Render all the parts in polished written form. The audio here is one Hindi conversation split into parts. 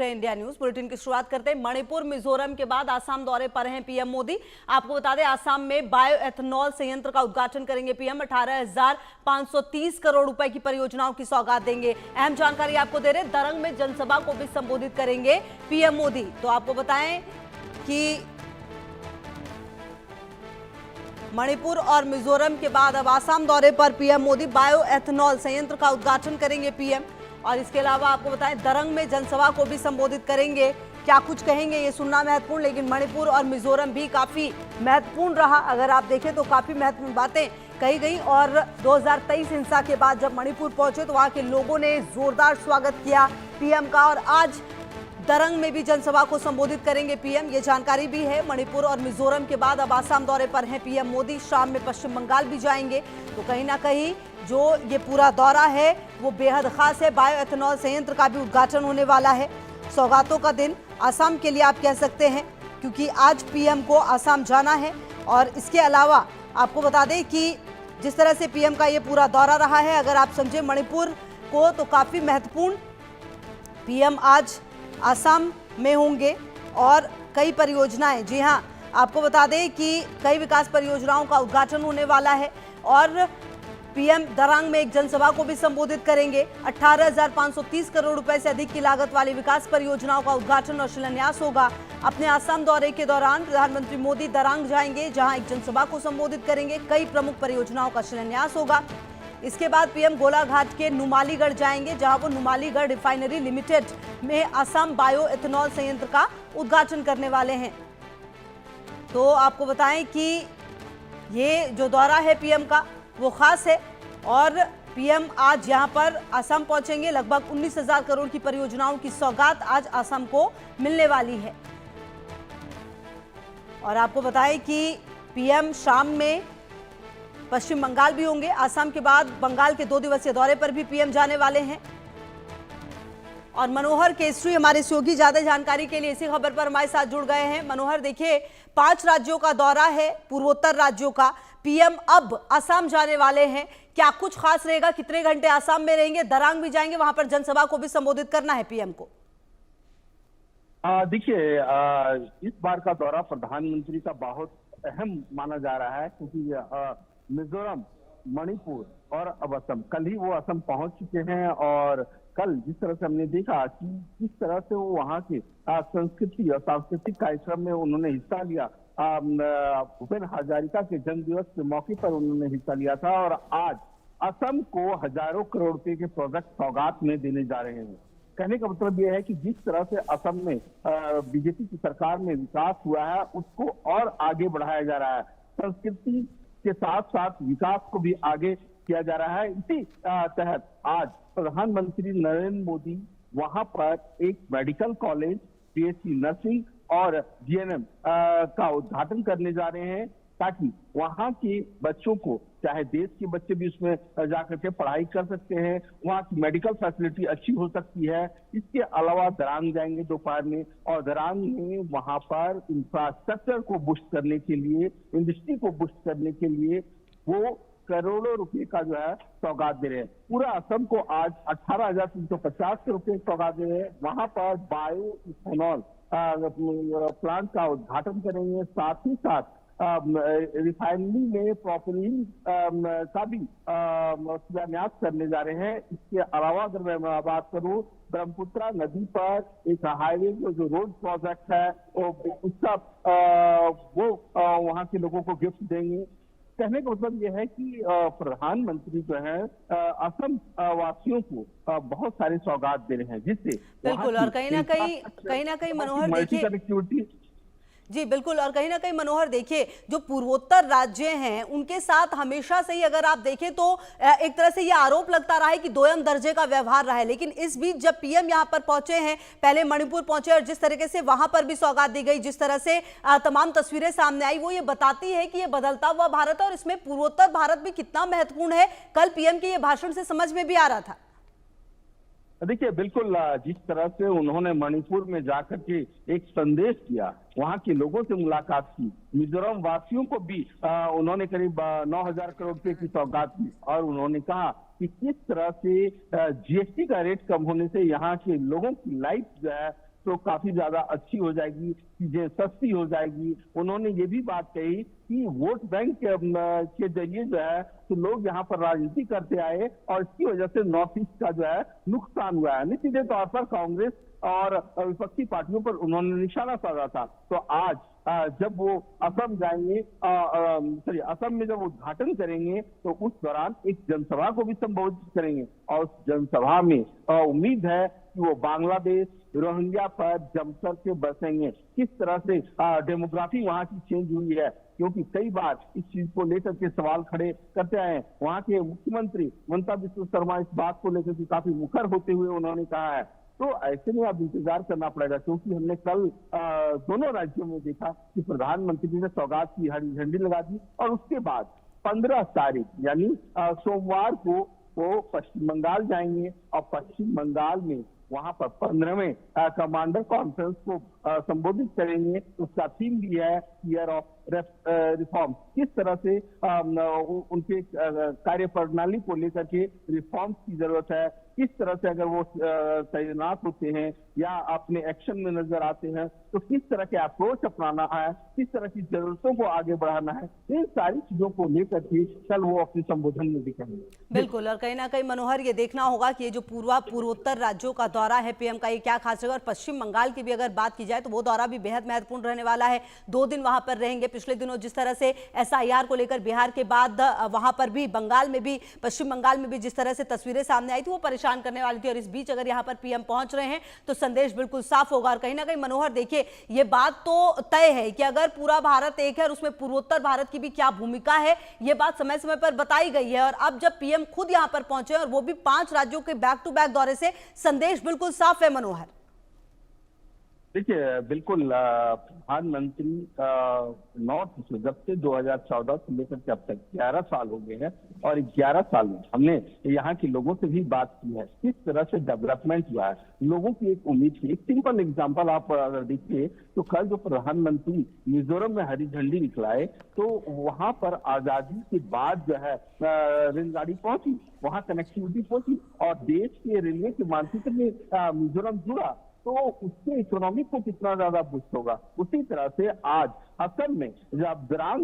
इंडिया न्यूज बुलेटिन की शुरुआत करते हैं। मणिपुर मिजोरम के बाद आसाम दौरे पर हैं पीएम मोदी। आपको बता दें, आसाम में बायो एथेनॉल संयंत्र का उद्घाटन करेंगे पीएम। 18,530 करोड़ रुपए की परियोजनाओं की सौगात देंगे। अहम जानकारी आपको दे रहे, दरंग में जनसभा को भी संबोधित करेंगे पीएम मोदी। तो आपको बताएं कि मणिपुर और मिजोरम के बाद अब आसाम दौरे पर पीएम मोदी। बायो एथेनॉल संयंत्र का उद्घाटन करेंगे पीएम और इसके अलावा आपको बताएं, दरंग में जनसभा को भी संबोधित करेंगे। क्या कुछ कहेंगे ये सुनना महत्वपूर्ण, लेकिन मणिपुर और मिजोरम भी काफी महत्वपूर्ण रहा। अगर आप देखें तो काफी महत्वपूर्ण बातें कही गई और 2023 हिंसा के बाद जब मणिपुर पहुंचे तो वहां के लोगों ने जोरदार स्वागत किया पीएम का और आज दरंग में भी जनसभा को संबोधित करेंगे पीएम। ये जानकारी भी है। मणिपुर और मिजोरम के बाद अब आसाम दौरे पर हैं पीएम मोदी। शाम में पश्चिम बंगाल भी जाएंगे। तो कहीं ना कहीं जो ये पूरा दौरा है वो बेहद खास है। बायो एथेनॉल संयंत्र का भी उद्घाटन होने वाला है। सौगातों का दिन आसाम के लिए आप कह सकते हैं, क्योंकि आज पीएम को आसाम जाना है। और इसके अलावा आपको बता दें कि जिस तरह से पीएम का ये पूरा दौरा रहा है, अगर आप समझे मणिपुर को तो काफी महत्वपूर्ण। पीएम आज आसाम में होंगे और कई परियोजनाएं, जी हां, आपको बता दें कि कई विकास परियोजनाओं का उद्घाटन होने वाला है और पीएम दरंग में एक जनसभा को भी संबोधित करेंगे। 18,530 करोड़ रुपए से अधिक की लागत वाली विकास परियोजनाओं का उद्घाटन और शिलान्यास होगा। अपने आसाम दौरे के दौरान प्रधानमंत्री मोदी दरंग जाएंगे, जहां एक जनसभा को संबोधित करेंगे। कई प्रमुख परियोजनाओं का शिलान्यास होगा। इसके बाद पीएम गोलाघाट के नुमालीगढ़ जाएंगे, जहां वो नुमालीगढ़ रिफाइनरी लिमिटेड में आसाम बायो एथेनॉल संयंत्र का उद्घाटन करने वाले हैं। तो आपको बताएं कि ये जो दौरा है पीएम का वो खास है और पीएम आज यहां पर आसाम पहुंचेंगे। लगभग 19,000 करोड़ की परियोजनाओं की सौगात आज आसाम को मिलने वाली है। और आपको बताएं कि पीएम शाम में पश्चिम बंगाल भी होंगे। आसाम के बाद बंगाल के 2 दिवसीय दौरे पर भी पीएम जाने वाले हैं। और मनोहर केसरी हमारे सहयोगी ज्यादा जानकारी के लिए इसी खबर पर हमारे साथ जुड़ गए हैं। मनोहर, देखिए 5 राज्यों का दौरा है, पूर्वोत्तर राज्यों का। पीएम अब आसाम जाने वाले हैं, क्या कुछ खास रहेगा? कितने घंटे आसाम में रहेंगे? दरंग भी जाएंगे, वहां पर जनसभा को भी संबोधित करना है पीएम को। देखिए, इस बार का दौरा प्रधानमंत्री का बहुत अहम माना जा रहा है, क्योंकि मिजोरम, मणिपुर और अब असम, कल ही वो असम पहुंच चुके हैं। और कल जिस तरह से हमने देखा कि किस तरह से वो वहाँ के संस्कृति और सांस्कृतिक कार्यक्रम में उन्होंने हिस्सा लिया। भूपेन हजारिका के जन्म दिवस के मौके पर उन्होंने हिस्सा लिया था और आज असम को हजारों करोड़ रुपए के प्रोजेक्ट सौगात में देने जा रहे हैं। कहने का मतलब यह है कि जिस तरह से असम में बीजेपी की सरकार में विकास हुआ है, उसको और आगे बढ़ाया जा रहा है। संस्कृति के साथ साथ विकास को भी आगे किया जा रहा है। इसी तहत आज प्रधानमंत्री नरेंद्र मोदी वहां पर एक मेडिकल कॉलेज, बीएससी नर्सिंग और जीएनएम का उद्घाटन करने जा रहे हैं, ताकि वहां के बच्चों को, चाहे देश के बच्चे भी उसमें जाकर के पढ़ाई कर सकते हैं, वहां की मेडिकल फैसिलिटी अच्छी हो सकती है। इसके अलावा दरंग जाएंगे दोपहर में और दरंग में वहां पर इंफ्रास्ट्रक्चर को बूस्ट करने के लिए, इंडस्ट्री को बूस्ट करने के लिए वो करोड़ों रुपए का जो है सौगात दे रहे हैं। पूरा असम को आज 18,350 करोड़ रुपए सौगात दे रहे हैं। वहां पर बायो इथेनॉल प्लांट का उद्घाटन करेंगे, साथ ही साथ रिफाइनरी में प्रोपेलिन का भी शिलान्यास करने जा रहे हैं। इसके अलावा अगर मैं बात करूं, ब्रह्मपुत्रा नदी पर एक हाईवे जो रोड प्रोजेक्ट है उसका वो वहां के लोगों को गिफ्ट देंगे। कहने का मतलब यह है कि प्रधानमंत्री जो है असम वासियों को बहुत सारे सौगात दे रहे हैं, जिससे बिल्कुल। और कहीं ना कहीं मनोहर देखिए, कनेक्टिविटी, जी बिल्कुल, और कहीं ना कहीं मनोहर देखिए, जो पूर्वोत्तर राज्य हैं उनके साथ हमेशा से ही अगर आप देखें तो एक तरह से ये आरोप लगता रहा है कि दोयम दर्जे का व्यवहार रहा है। लेकिन इस बीच जब पीएम यहां पर पहुंचे हैं, पहले मणिपुर पहुंचे और जिस तरीके से वहां पर भी सौगात दी गई, जिस तरह से तमाम तस्वीरें सामने आई, वो ये बताती है कि ये बदलता हुआ भारत है और इसमें पूर्वोत्तर भारत भी कितना महत्वपूर्ण है। कल पीएम के ये भाषण से समझ में भी आ रहा था। देखिए, बिल्कुल जिस तरह से उन्होंने मणिपुर में जाकर के एक संदेश दिया, वहां के लोगों से मुलाकात की, मिजोरम वासियों को भी उन्होंने करीब 9,000 करोड़ रुपए की सौगात दी और उन्होंने कहा कि किस तरह से जीएसटी का रेट कम होने से यहाँ के लोगों की लाइफ जो है तो काफी ज्यादा अच्छी हो जाएगी, चीजें सस्ती हो जाएगी। उन्होंने ये भी बात कही कि वोट बैंक के जरिए जो है तो लोग यहाँ पर राजनीति करते आए और इसकी वजह से नॉर्थ ईस्ट का जो है नुकसान हुआ है। सीधे तौर पर कांग्रेस और विपक्षी पार्टियों पर उन्होंने निशाना साधा था। तो आज जब वो असम जाएंगे, असम में जब उद्घाटन करेंगे तो उस दौरान एक जनसभा को भी संबोधित करेंगे और उस जनसभा में उम्मीद है कि वो बांग्लादेश, रोहिंग्या पर जमकर के बसेंगे। किस तरह से डेमोग्राफी वहां की चेंज हुई है, क्योंकि कई बार इस चीज को लेकर के सवाल खड़े करते आए हैं। वहां के मुख्यमंत्री ममता बिस्व शर्मा इस बात को लेकर के काफी मुखर होते हुए उन्होंने कहा है। तो ऐसे में अब इंतजार करना पड़ेगा, क्योंकि हमने कल दोनों राज्यों में देखा कि प्रधानमंत्री ने सौगात की हरी झंडी लगा दी और उसके बाद 15 तारीख यानी सोमवार को वो पश्चिम बंगाल जाएंगे और पश्चिम बंगाल में वहां पर 15वें कमांडर कॉन्फ्रेंस को संबोधित करेंगे। उसका थीम भी है ईयर ऑफ रिफॉर्म। किस तरह से उनके कार्य प्रणाली को लेकर के रिफॉर्म्स की जरूरत है, किस तरह से अगर वो तैनात होते हैं या अपने एक्शन में नजर आते हैं तो किस तरह के अप्रोच अपनाना है, किस तरह की जरूरतों को आगे बढ़ाना है, इन सारी चीजों को लेकर के कल वो अपने संबोधन में दिखेंगे। बिल्कुल, और कहीं ना कहीं मनोहर ये देखना होगा कि ये जो पूर्वोत्तर राज्यों का दौरा है पीएम का, ये क्या खास रहेगा। और पश्चिम बंगाल की भी अगर बात की जाए तो वो दौरा भी बेहद महत्वपूर्ण रहने वाला है। 2 दिन वहां पर रहेंगे। पिछले दिनों जिस तरह से एसआईआर को लेकर बिहार के बाद वहां पर भी बंगाल में भी, पश्चिम बंगाल में भी जिस तरह से तस्वीरें सामने आई थी वो परेशान करने वाली थी, और इस बीच अगर यहाँ पर पीएम पहुंच रहे हैं तो संदेश बिल्कुल साफ होगा। और कहीं ना कहीं मनोहर देखिए, ये बात तो तय है कि अगर पूरा भारत एक है और उसमें पूर्वोत्तर भारत की भी क्या भूमिका है, ये बात समय समय पर बताई गई है। और अब जब पीएम खुद यहां पर पहुंचे और वो भी 5 राज्यों के बैक टू बैक दौरे से, संदेश बिल्कुल साफ है मनोहर। देखिए, बिल्कुल प्रधानमंत्री नॉर्थ ईस्ट जब से 2014 से लेकर के अब तक 11 साल हो गए हैं और 11 साल में हमने यहाँ के लोगों से भी बात की है किस तरह से डेवलपमेंट हुआ है। लोगों की एक उम्मीद थी। एक सिंपल एग्जांपल आप अगर देखिए तो कल जो प्रधानमंत्री मिजोरम में हरी झंडी दिखलाए तो वहां पर आजादी के बाद जो है रेलगाड़ी पहुंची, वहां कनेक्टिविटी पहुंची और देश के रेलवे के मानचित्र में मिजोरम जुड़ा, तो उसके इकोनॉमी को कितना ज्यादा बूस्ट होगा। उसी तरह से आज असम में जब द्रांग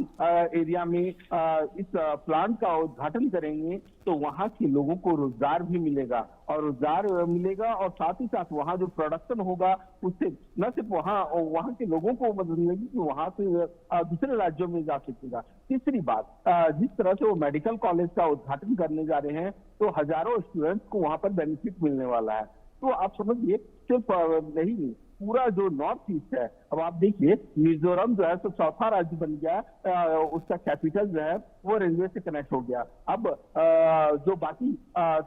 एरिया में इस प्लांट का उद्घाटन करेंगे तो वहां के लोगों को रोजगार भी मिलेगा और साथ ही साथ वहां जो प्रोडक्शन होगा उससे न सिर्फ वहां के लोगों को मदद मिलेगी कि वहां से दूसरे राज्यों में जा सकेगा। तीसरी बात, जिस तरह से वो मेडिकल कॉलेज का उद्घाटन करने जा रहे हैं तो हजारों स्टूडेंट्स को वहां पर बेनिफिट मिलने वाला है। तो आप समझिए सिर्फ नहीं, पूरा जो नॉर्थ ईस्ट है, अब आप देखिए मिजोरम जो है तो चौथा राज्य बन गया, उसका कैपिटल जो है वो रेलवे से कनेक्ट हो गया। अब जो बाकी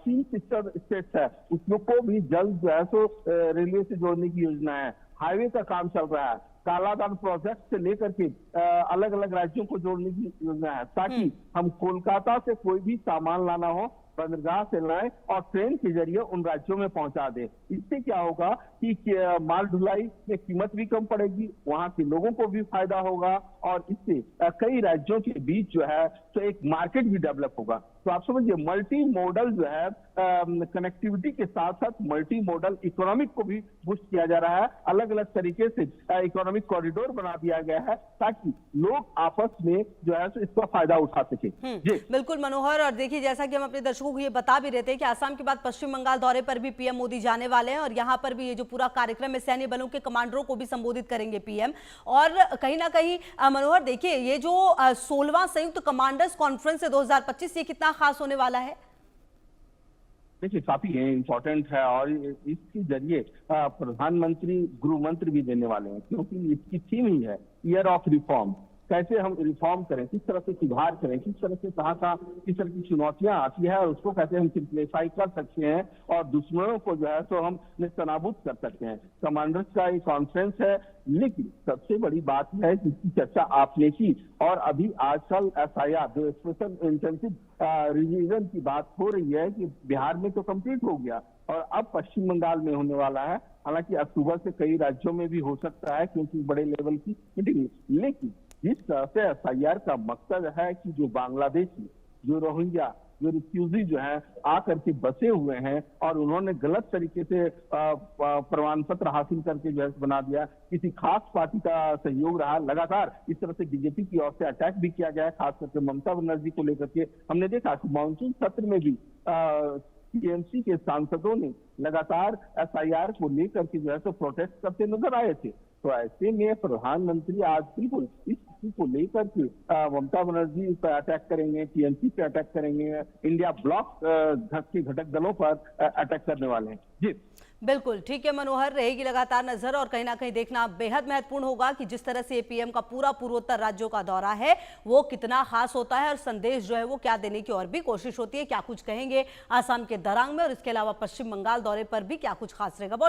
3 सिस्टर स्टेट्स है उसको को भी जल्द जो है तो रेलवे से जोड़ने की योजना है। हाईवे का काम चल रहा है, कालादान प्रोजेक्ट से लेकर के अलग अलग राज्यों को जोड़ने की योजना है ताकि हम कोलकाता से कोई भी सामान लाना हो बंदरगाह से लाए और ट्रेन के जरिए उन राज्यों में पहुंचा दे। इससे क्या होगा कि माल ढुलाई में कीमत भी कम पड़ेगी, वहां के लोगों को भी फायदा होगा और इससे कई राज्यों के बीच जो है तो एक मार्केट भी डेवलप होगा। तो आप समझिए मल्टी मॉडल जो है कनेक्टिविटी के साथ साथ मल्टी मॉडल इकोनॉमिक को भी बूस्ट किया जा रहा है। अलग अलग तरीके से इकोनॉमिक कॉरिडोर बना दिया गया है ताकि लोग आपस में जो है तो इसका फायदा उठा सके। जी बिल्कुल मनोहर, और देखिए जैसा कि हम अपने दर्शकों को ये बता भी रहे थे कि असम के बाद पश्चिम बंगाल दौरे पर भी पीएम मोदी जाने वाले हैं और यहाँ पर भी ये जो पूरा कार्यक्रम है सैन्य बलों के कमांडरों को भी संबोधित करेंगे पीएम। और कहीं ना कहीं मनोहर देखिए, ये जो 16वां संयुक्त कमांडर्स कॉन्फ्रेंस है 2025, ये कितना खास होने वाला है? देखिए, काफी इम्पोर्टेंट है और इसके जरिए प्रधानमंत्री गृह मंत्र भी देने वाले हैं, क्योंकि इसकी थीम ही है ईयर ऑफ रिफॉर्म। कैसे हम रिफॉर्म करें, किस तरह से सुधार करें, किस तरह से कहाँ किस तरह की चुनौतियां आती है और उसको कैसे हम सिंप्लीफाई कर सकते हैं और दुश्मनों को जो है तो हम निस्तनाबूद कर सकते हैं। कमांडर्स का एक कॉन्फ्रेंस है, लेकिन सबसे बड़ी बात है जिसकी चर्चा आपने की और अभी आजकल एसआईआर जो स्पेशल इंटेंसिव रिवीजन की बात हो रही है कि बिहार में तो कंप्लीट हो गया और अब पश्चिम बंगाल में होने वाला है। हालांकि अक्टूबर से कई राज्यों में भी हो सकता है क्योंकि बड़े लेवल की मीटिंग, लेकिन जिस तरह से एसआईआर का मकसद है कि जो बांग्लादेशी, जो रोहिंग्या जो रिफ्यूजी जो है आकर के बसे हुए हैं और उन्होंने गलत तरीके से प्रमाण पत्र हासिल करके जो है बना दिया। किसी खास पार्टी का सहयोग रहा, लगातार इस तरह से बीजेपी की ओर से अटैक भी किया गया है, खास करके ममता बनर्जी को लेकर के। हमने देखा कि मानसून सत्र में भी टीएमसी के सांसदों ने लगातार एसआईआर को लेकर के जो है प्रोटेस्ट करते नजर आए थे। तो ऐसे में प्रधानमंत्री आज बिल्कुल इस चीज को लेकर के ममता बनर्जी पर अटैक करेंगे, टीएमसी पे अटैक करेंगे, इंडिया ब्लॉक के घटक दलों पर अटैक करने वाले हैं। जी बिल्कुल ठीक है मनोहर, रहेगी लगातार नजर और कहीं ना कहीं देखना बेहद महत्वपूर्ण होगा कि जिस तरह से पीएम का पूरा पूर्वोत्तर राज्यों का दौरा है वो कितना खास होता है और संदेश जो है वो क्या देने की और भी कोशिश होती है, क्या कुछ कहेंगे आसाम के दरांग में और इसके अलावा पश्चिम बंगाल दौरे पर भी क्या कुछ खास रहेगा। बहुत